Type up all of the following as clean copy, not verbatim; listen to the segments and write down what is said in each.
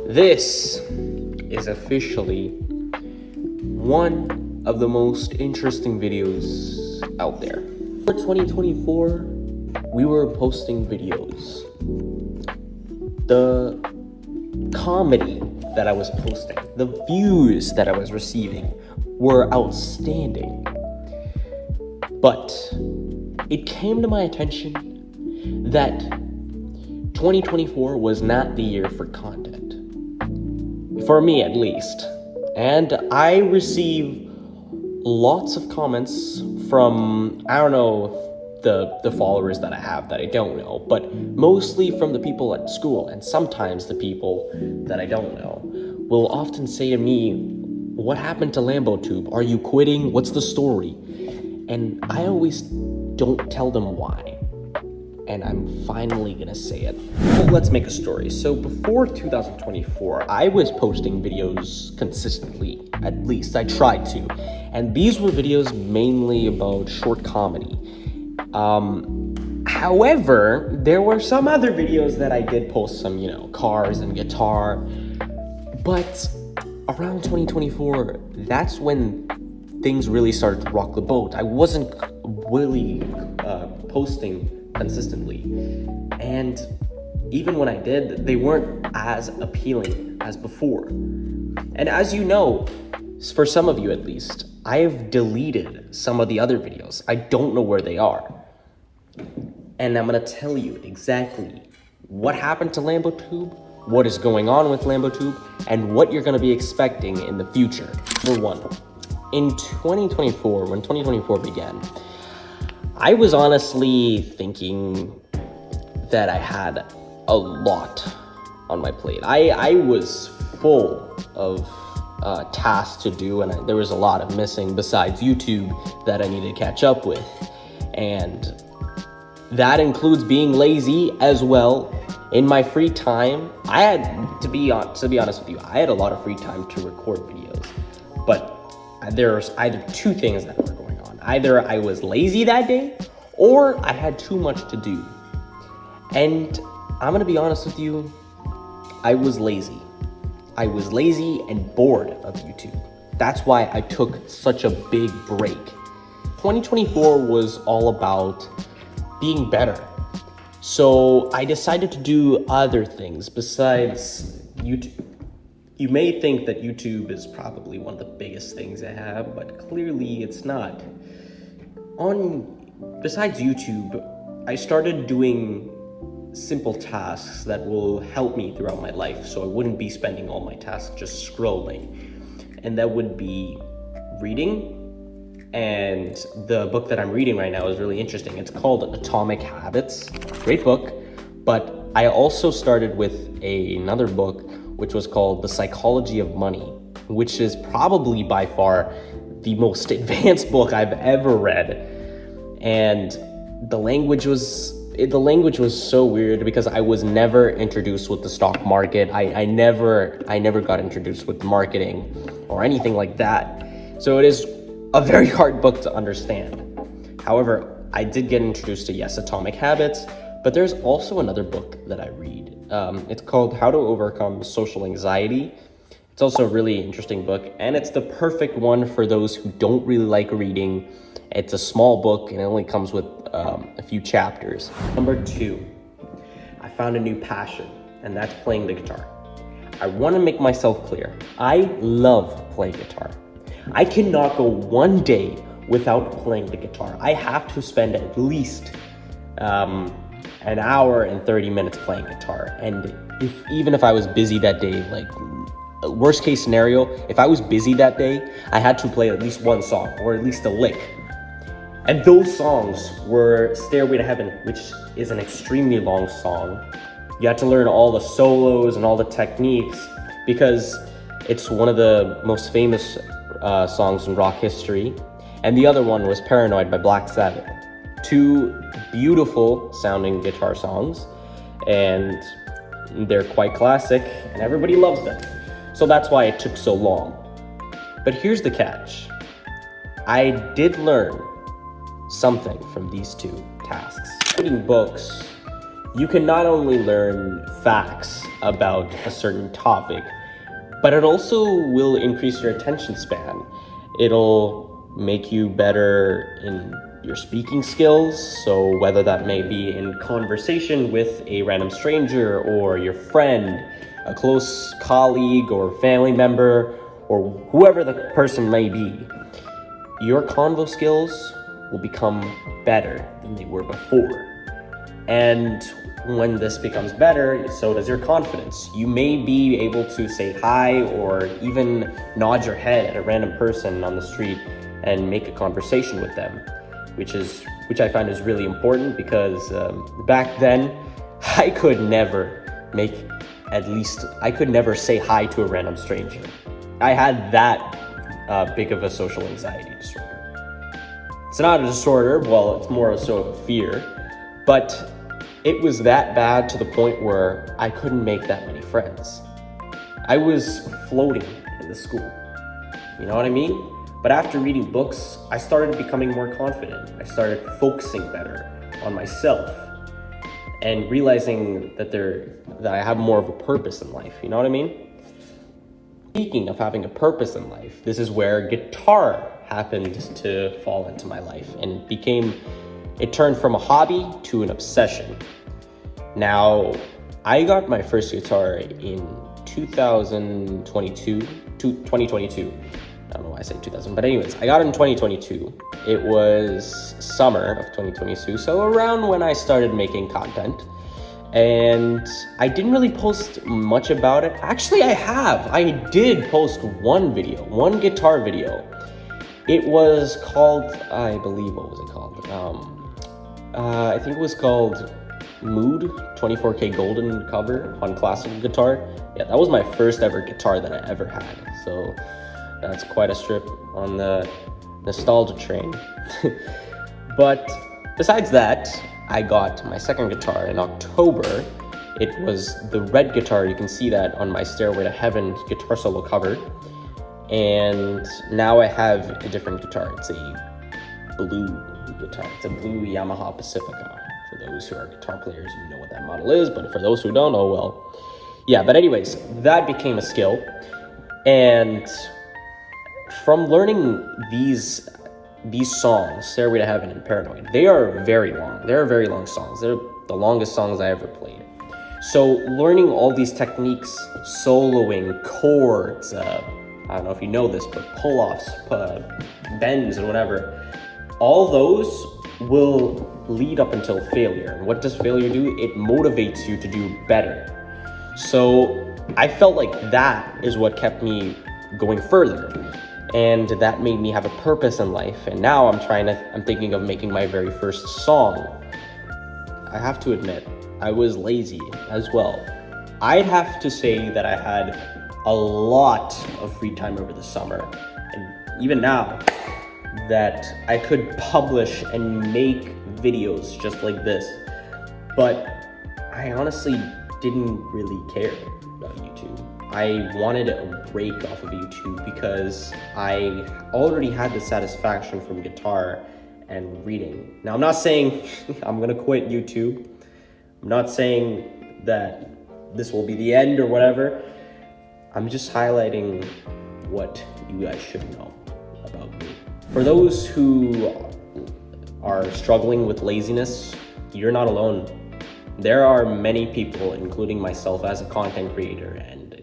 This is officially one of the most interesting videos out there. For 2024, we were posting videos. The comedy that I was posting, the views that I was receiving were outstanding. But it came to my attention that 2024 was not the year for content. For me, at least. And I receive lots of comments from, I don't know, the followers that I have that I don't know, but mostly from the people at school, and sometimes the people that I don't know will often say to me, "What happened to Lambo Tube? Are you quitting? What's the story?" And I always don't tell them why. And I'm finally gonna say it. Well, let's make a story. So before 2024, I was posting videos consistently. At least I tried to. And these were videos mainly about short comedy. However, there were some other videos that I did post some, cars and guitar. But around 2024, that's when things really started to rock the boat. I wasn't really posting consistently, and even when I did, they weren't as appealing as before. And as you know, for some of you at least, I've deleted some of the other videos. I don't know where they are, and I'm gonna tell you exactly what happened to Lambo Tube, what is going on with Lambo Tube, and what you're gonna be expecting in the future. Number one, in 2024, when 2024 began, I was honestly thinking that I had a lot on my plate. I was full of tasks to do, and there was a lot of missing besides YouTube that I needed to catch up with. And that includes being lazy as well. In my free time, I had, to be honest with you, I had a lot of free time to record videos. But there's either two things that were going on. Either I was lazy that day, or I had too much to do. And I'm gonna be honest with you, I was lazy. I was lazy and bored of YouTube. That's why I took such a big break. 2024 was all about being better. So I decided to do other things besides YouTube. You may think that YouTube is probably one of the biggest things I have, but clearly it's not. Besides YouTube, I started doing simple tasks that will help me throughout my life, so I wouldn't be spending all my tasks just scrolling. And that would be reading, and the book that I'm reading right now is really interesting. It's called Atomic Habits. Great book. But I also started with another book which was called The Psychology of Money, which is probably by far the most advanced book I've ever read. And the language was so weird because I was never introduced with the stock market. I never got introduced with marketing or anything like that. So it is a very hard book to understand. However, I did get introduced to, yes, Atomic Habits, but there's also another book that I read. It's called How to Overcome Social Anxiety. It's also a really interesting book, and it's the perfect one for those who don't really like reading. It's a small book, and it only comes with a few chapters. Number two, I found a new passion, and that's playing the guitar. I want to make myself clear. I love playing guitar. I cannot go one day without playing the guitar. I have to spend at least an hour and 30 minutes playing guitar. And even if I was busy that day, like worst case scenario, if I was busy that day, I had to play at least one song or at least a lick. And those songs were Stairway to Heaven, which is an extremely long song. You had to learn all the solos and all the techniques because it's one of the most famous songs in rock history. And the other one was Paranoid by Black Sabbath. Two beautiful sounding guitar songs, and they're quite classic, and everybody loves them. So that's why it took so long. But here's the catch. I did learn something from these two tasks. Reading books you can not only learn facts about a certain topic, but it also will increase your attention span. It'll make you better in your speaking skills, so whether that may be in conversation with a random stranger or your friend, a close colleague or family member, or whoever the person may be, your convo skills will become better than they were before. And when this becomes better, so does your confidence. You may be able to say hi or even nod your head at a random person on the street and make a conversation with them, which I find is really important because back then I could never say hi to a random stranger. I had that big of a social anxiety disorder. It's not a disorder, well, it's more so of a fear, but it was that bad to the point where I couldn't make that many friends. I was floating in the school. You know what I mean? But after reading books, I started becoming more confident. I started focusing better on myself and realizing that I have more of a purpose in life. You know what I mean? Speaking of having a purpose in life, this is where guitar happened to fall into my life, and it turned from a hobby to an obsession. Now, I got my first guitar in 2022. I don't know why I say 2000, but anyways, I got it in 2022. It was summer of 2022, so around when I started making content. And I didn't really post much about it. Actually, I did post one guitar video. It was called, I believe, what was it called? I think it was called Mood 24K Golden cover on classical guitar. Yeah, that was my first ever guitar that I ever had. So that's quite a strip on the nostalgia train. But besides that, I got my second guitar in October. It was the red guitar. You can see that on my Stairway to Heaven guitar solo cover. And now I have a different guitar. It's a blue guitar. It's a blue Yamaha Pacifica. For those who are guitar players, you know what that model is, but for those who don't, oh well. Yeah, but anyways, that became a skill. And from learning these songs, Stairway to Heaven and Paranoid, they are very long. They're very long songs. They're the longest songs I ever played. So learning all these techniques, soloing, chords, I don't know if you know this, but pull-offs, bends and whatever, all those will lead up until failure. And what does failure do? It motivates you to do better. So I felt like that is what kept me going further. And that made me have a purpose in life. And now I'm thinking of making my very first song. I have to admit, I was lazy as well. I'd have to say that I had a lot of free time over the summer. And even now, that I could publish and make videos just like this. But I honestly didn't really care about YouTube. I wanted a break off of YouTube because I already had the satisfaction from guitar and reading. Now, I'm not saying I'm gonna quit YouTube. I'm not saying that this will be the end or whatever. I'm just highlighting what you guys should know about me. For those who are struggling with laziness, you're not alone. There are many people, including myself as a content creator and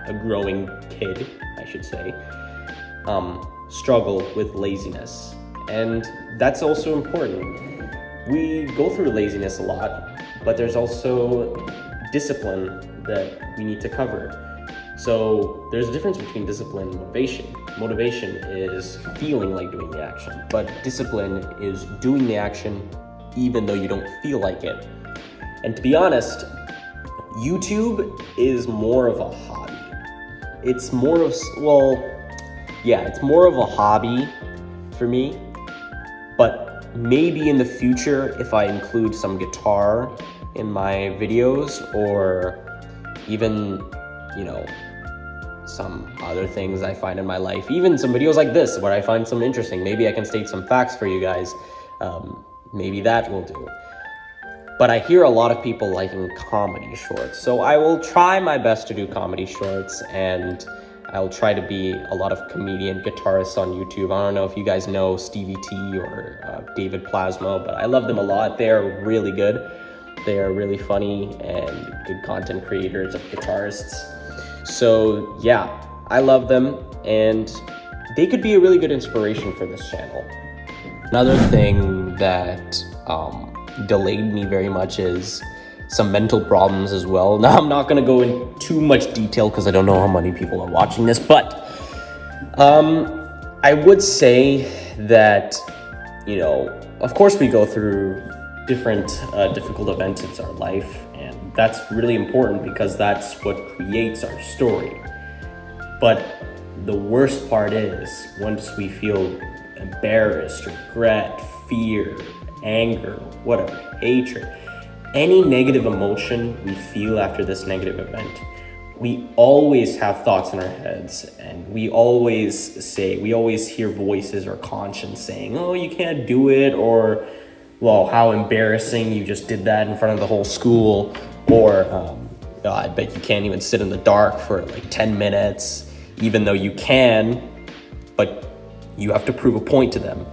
a growing kid, I should say, struggle with laziness. And that's also important. We go through laziness a lot, but there's also discipline that we need to cover. So there's a difference between discipline and motivation. Motivation is feeling like doing the action, but discipline is doing the action even though you don't feel like it. And to be honest, YouTube is more of a hobby. It's more of a hobby for me, but maybe in the future, if I include some guitar in my videos or even, some other things I find in my life, even some videos like this where I find some interesting, maybe I can state some facts for you guys. Maybe that will do. But I hear a lot of people liking comedy shorts. So I will try my best to do comedy shorts, and I'll try to be a lot of comedian guitarists on YouTube. I don't know if you guys know Stevie T or David Plasmo, but I love them a lot. They're really good. They are really funny and good content creators of guitarists. So yeah, I love them, and they could be a really good inspiration for this channel. Another thing that delayed me very much is some mental problems as well. Now, I'm not going to go in too much detail because I don't know how many people are watching this, but I would say that, you know, of course we go through different difficult events in our life, and that's really important because that's what creates our story. But the worst part is once we feel embarrassed, regret, fear, anger, whatever, hatred, any negative emotion we feel after this negative event, we always have thoughts in our heads, and we always hear voices or conscience saying, oh, you can't do it, or, well, how embarrassing, you just did that in front of the whole school, or I bet you can't even sit in the dark for like 10 minutes, even though you can, but you have to prove a point to them.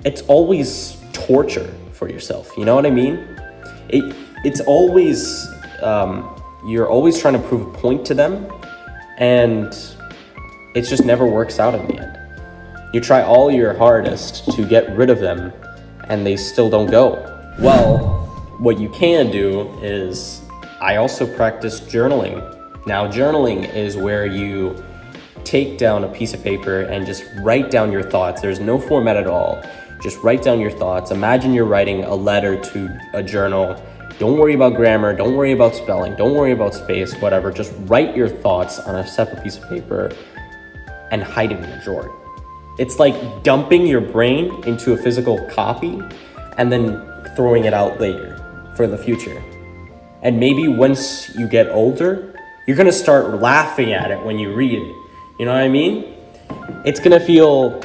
It's always torture for yourself, you know what I mean? It's always, you're always trying to prove a point to them, and it just never works out in the end. You try all your hardest to get rid of them, and they still don't go. Well, what you can do is, I also practice journaling. Now, journaling is where you take down a piece of paper and just write down your thoughts. There's no format at all. Just write down your thoughts. Imagine you're writing a letter to a journal. Don't worry about grammar. Don't worry about spelling. Don't worry about space, whatever. Just write your thoughts on a separate piece of paper and hide it in a drawer. It's like dumping your brain into a physical copy and then throwing it out later for the future. And maybe once you get older, you're gonna start laughing at it when you read it. You know what I mean? It's gonna feel,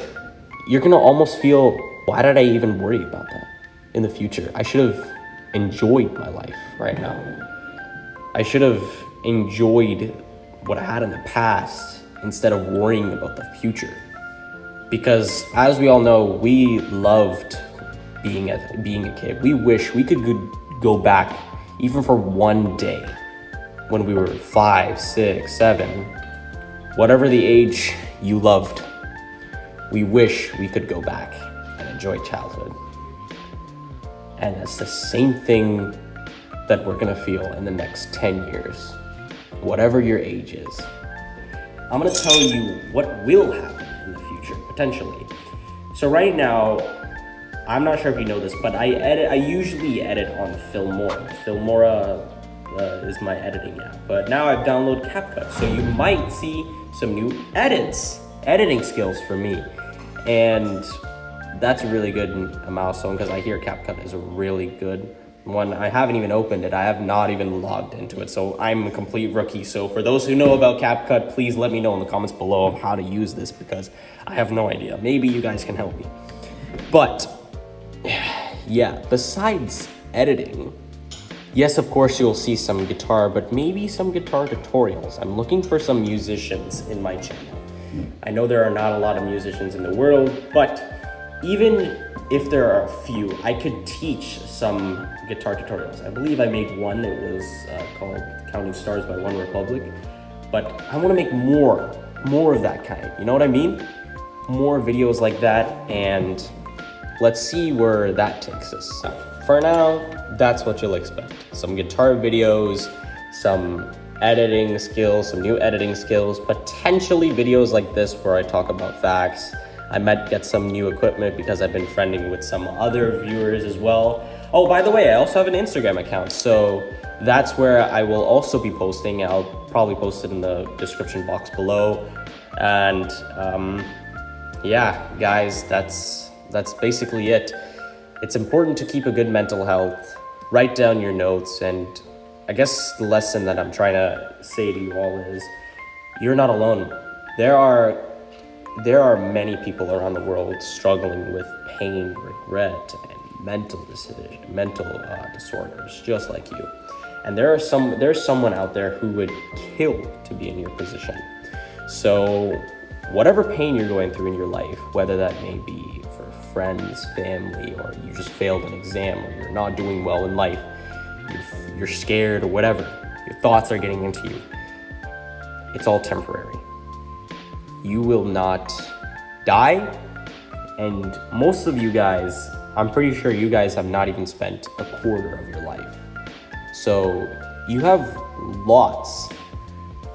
you're gonna almost feel, why did I even worry about that in the future? I should have enjoyed my life right now. I should have enjoyed what I had in the past instead of worrying about the future. Because as we all know, we loved being a kid. We wish we could go back even for one day when we were 5, 6, 7, whatever the age you loved. We wish we could go back and enjoy childhood. And that's the same thing that we're gonna feel in the next 10 years, whatever your age is. I'm gonna tell you what will happen in the future, potentially. So right now, I'm not sure if you know this, but I usually edit on Filmora. Filmora is my editing app, but now I've downloaded CapCut, so you might see some new editing skills for me. And that's really good a milestone because I hear CapCut is a really good one. I haven't even opened it. I have not even logged into it, so I'm a complete rookie. So for those who know about CapCut, please let me know in the comments below of how to use this because I have no idea. Maybe you guys can help me. But yeah, besides editing, yes, of course you'll see some guitar, but maybe some guitar tutorials. I'm looking for some musicians in my channel. I know there are not a lot of musicians in the world, but even if there are a few, I could teach some guitar tutorials. I believe I made one. It was called Counting Stars by One Republic. But I want to make more of that kind. You know what I mean? More videos like that, and let's see where that takes us. For now, that's what you'll expect. Some guitar videos, some editing skills, some new editing skills, potentially videos like this where I talk about facts. I might get some new equipment because I've been friending with some other viewers as well. Oh, by the way, I also have an Instagram account, so that's where I will also be posting. I'll probably post it in the description box below. And yeah, guys, that's basically it. It's important to keep a good mental health, write down your notes, and I guess the lesson that I'm trying to say to you all is, you're not alone. There are many people around the world struggling with pain, regret, and mental disorders, just like you. And there's someone out there who would kill to be in your position. So whatever pain you're going through in your life, whether that may be for friends, family, or you just failed an exam, or you're not doing well in life, you're scared, or whatever, your thoughts are getting into you, it's all temporary. You will not die, and most of you guys, I'm pretty sure you guys have not even spent a quarter of your life. So you have lots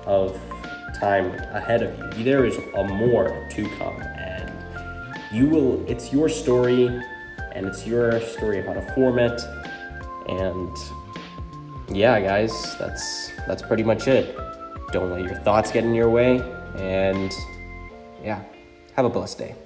of time ahead of you. There is a more to come, and it's your story, and it's your story of how to form it. And yeah, guys, that's pretty much it. Don't let your thoughts get in your way, and yeah, have a blessed day.